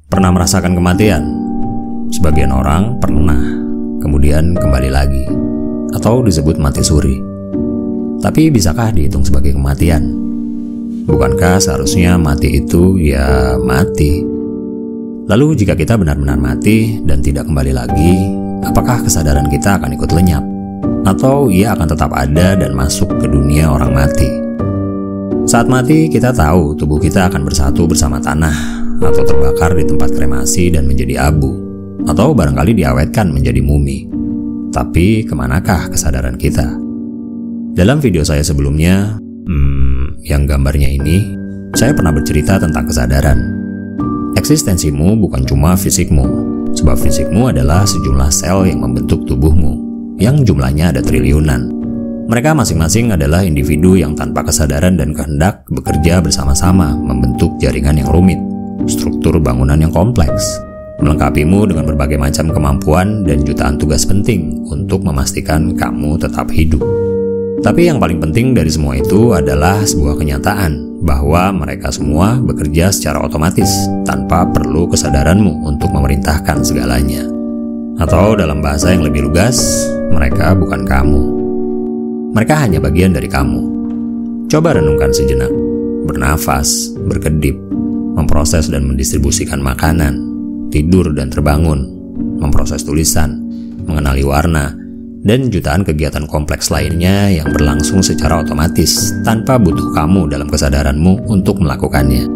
Pernah merasakan kematian? Sebagian orang pernah, kemudian kembali lagi, atau disebut mati suri. Tapi bisakah dihitung sebagai kematian? Bukankah seharusnya mati itu ya mati? Lalu jika kita benar-benar mati dan tidak kembali lagi, apakah kesadaran kita akan ikut lenyap? Atau ia akan tetap ada dan masuk ke dunia orang mati? Saat mati, kita tahu tubuh kita akan bersatu bersama tanah, atau terbakar di tempat kremasi dan menjadi abu, atau barangkali diawetkan menjadi mumi. Tapi kemanakah kesadaran kita? Dalam video saya sebelumnya, yang gambarnya ini, saya pernah bercerita tentang kesadaran. Eksistensimu bukan cuma fisikmu, sebab fisikmu adalah sejumlah sel yang membentuk tubuhmu, yang jumlahnya ada triliunan. Mereka masing-masing adalah individu yang tanpa kesadaran dan kehendak bekerja bersama-sama membentuk jaringan yang rumit, struktur bangunan yang kompleks, melengkapimu dengan berbagai macam kemampuan dan jutaan tugas penting untuk memastikan kamu tetap hidup. Tapi yang paling penting dari semua itu adalah sebuah kenyataan bahwa mereka semua bekerja secara otomatis tanpa perlu kesadaranmu untuk memerintahkan segalanya. Atau dalam bahasa yang lebih lugas, mereka bukan kamu. Mereka hanya bagian dari kamu. Coba renungkan sejenak, bernafas, berkedip, memproses dan mendistribusikan makanan, tidur dan terbangun, memproses tulisan, mengenali warna, dan jutaan kegiatan kompleks lainnya yang berlangsung secara otomatis tanpa butuh kamu dalam kesadaranmu untuk melakukannya.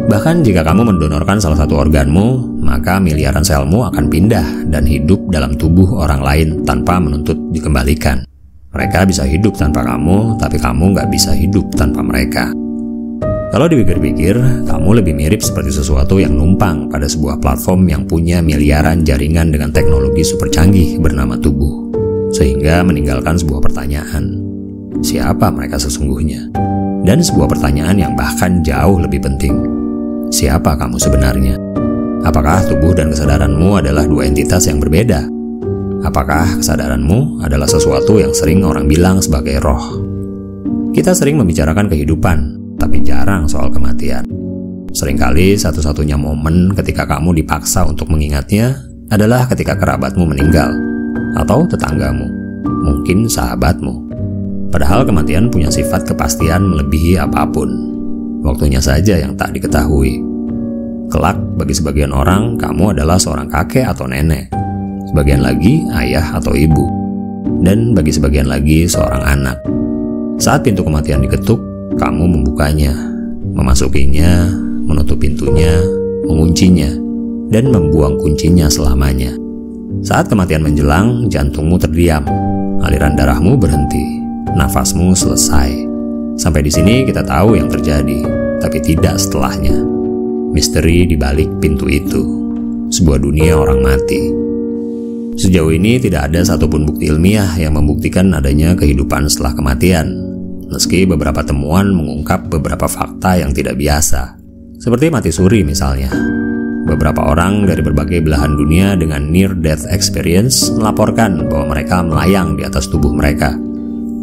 Bahkan jika kamu mendonorkan salah satu organmu, maka miliaran selmu akan pindah dan hidup dalam tubuh orang lain tanpa menuntut dikembalikan. Mereka bisa hidup tanpa kamu, tapi kamu nggak bisa hidup tanpa mereka. Kalau dipikir-pikir, kamu lebih mirip seperti sesuatu yang numpang pada sebuah platform yang punya miliaran jaringan dengan teknologi super canggih bernama tubuh. Sehingga meninggalkan sebuah pertanyaan, siapa mereka sesungguhnya? Dan sebuah pertanyaan yang bahkan jauh lebih penting, siapa kamu sebenarnya? Apakah tubuh dan kesadaranmu adalah dua entitas yang berbeda? Apakah kesadaranmu adalah sesuatu yang sering orang bilang sebagai roh? Kita sering membicarakan kehidupan, tapi jarang soal kematian. Seringkali satu-satunya momen ketika kamu dipaksa untuk mengingatnya adalah ketika kerabatmu meninggal, atau tetanggamu, mungkin sahabatmu. Padahal kematian punya sifat kepastian melebihi apapun. Waktunya saja yang tak diketahui. Kelak bagi sebagian orang, kamu adalah seorang kakek atau nenek, sebagian lagi ayah atau ibu, dan bagi sebagian lagi seorang anak. Saat pintu kematian diketuk, kamu membukanya, memasukinya, menutup pintunya, menguncinya, dan membuang kuncinya selamanya. Saat kematian menjelang, jantungmu terdiam, aliran darahmu berhenti, nafasmu selesai. Sampai di sini kita tahu yang terjadi, tapi tidak setelahnya. Misteri di balik pintu itu, sebuah dunia orang mati. Sejauh ini tidak ada satupun bukti ilmiah yang membuktikan adanya kehidupan setelah kematian. Meski beberapa temuan mengungkap beberapa fakta yang tidak biasa, seperti mati suri misalnya. Beberapa orang dari berbagai belahan dunia dengan near-death experience melaporkan bahwa mereka melayang di atas tubuh mereka.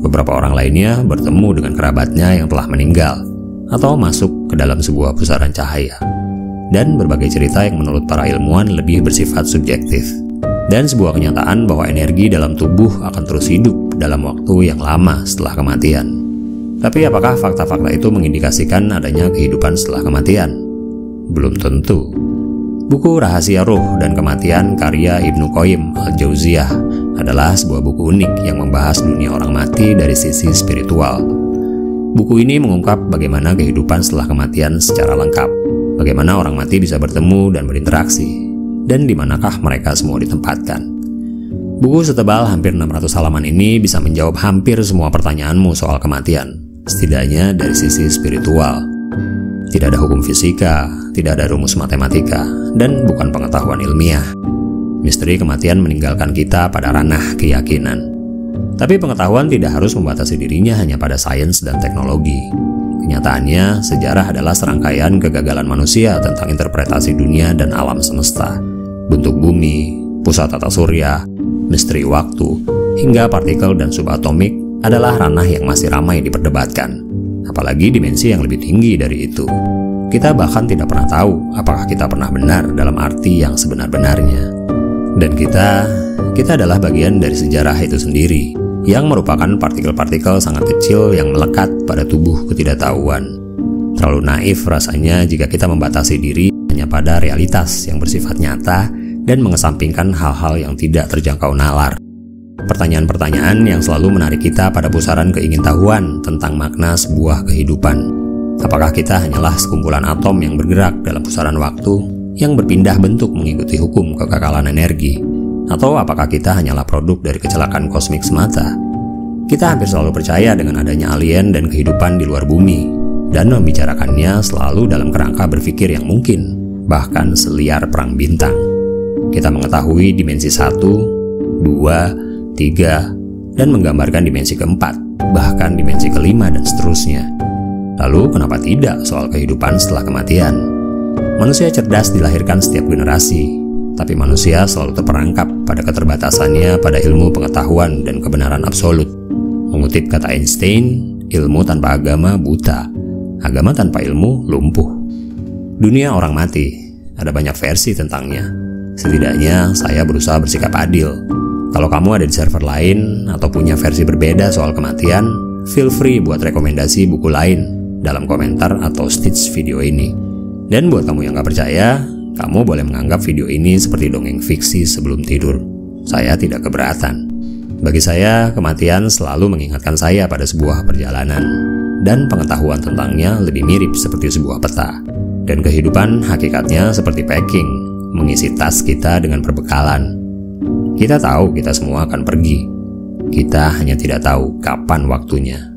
Beberapa orang lainnya bertemu dengan kerabatnya yang telah meninggal, atau masuk ke dalam sebuah pusaran cahaya. Dan berbagai cerita yang menurut para ilmuwan lebih bersifat subjektif. Dan sebuah kenyataan bahwa energi dalam tubuh akan terus hidup dalam waktu yang lama setelah kematian. Tapi apakah fakta-fakta itu mengindikasikan adanya kehidupan setelah kematian? Belum tentu. Buku Rahasia Ruh dan Kematian karya Ibnu Qayyim Al-Jauziyah adalah sebuah buku unik yang membahas dunia orang mati dari sisi spiritual. Buku ini mengungkap bagaimana kehidupan setelah kematian secara lengkap, bagaimana orang mati bisa bertemu dan berinteraksi, dan di manakah mereka semua ditempatkan. Buku setebal hampir 600 halaman ini bisa menjawab hampir semua pertanyaanmu soal kematian, setidaknya dari sisi spiritual. Tidak ada hukum fisika, tidak ada rumus matematika, dan bukan pengetahuan ilmiah. Misteri kematian meninggalkan kita pada ranah keyakinan. Tapi pengetahuan tidak harus membatasi dirinya hanya pada sains dan teknologi. Kenyataannya, sejarah adalah serangkaian kegagalan manusia tentang interpretasi dunia dan alam semesta. Bentuk bumi, pusat tata surya, misteri waktu, hingga partikel dan subatomik adalah ranah yang masih ramai diperdebatkan. Apalagi dimensi yang lebih tinggi dari itu. Kita bahkan tidak pernah tahu apakah kita pernah benar dalam arti yang sebenar-benarnya. Dan kita adalah bagian dari sejarah itu sendiri, yang merupakan partikel-partikel sangat kecil yang melekat pada tubuh ketidaktahuan. Terlalu naif rasanya jika kita membatasi diri hanya pada realitas yang bersifat nyata dan mengesampingkan hal-hal yang tidak terjangkau nalar. Pertanyaan-pertanyaan yang selalu menarik kita pada pusaran keingintahuan tentang makna sebuah kehidupan. Apakah kita hanyalah sekumpulan atom yang bergerak dalam pusaran waktu yang berpindah bentuk mengikuti hukum kekekalan energi? Atau apakah kita hanyalah produk dari kecelakaan kosmik semata? Kita hampir selalu percaya dengan adanya alien dan kehidupan di luar bumi, dan membicarakannya selalu dalam kerangka berpikir yang mungkin, bahkan seliar perang bintang. Kita mengetahui dimensi 1, 2, 3, dan menggambarkan dimensi keempat, bahkan dimensi kelima dan seterusnya. Lalu kenapa tidak soal kehidupan setelah kematian? Manusia cerdas dilahirkan setiap generasi, tapi manusia selalu terperangkap pada keterbatasannya pada ilmu pengetahuan dan kebenaran absolut. Mengutip kata Einstein, ilmu tanpa agama buta, agama tanpa ilmu lumpuh. Dunia orang mati, ada banyak versi tentangnya. Setidaknya saya berusaha bersikap adil. Kalau kamu ada di server lain atau punya versi berbeda soal kematian, feel free buat rekomendasi buku lain dalam komentar atau stitch video ini. Dan buat kamu yang gak percaya, kamu boleh menganggap video ini seperti dongeng fiksi sebelum tidur. Saya tidak keberatan. Bagi saya, kematian selalu mengingatkan saya pada sebuah perjalanan, dan pengetahuan tentangnya lebih mirip seperti sebuah peta. Dan kehidupan hakikatnya seperti packing, mengisi tas kita dengan perbekalan. Kita tahu kita semua akan pergi. Kita hanya tidak tahu kapan waktunya.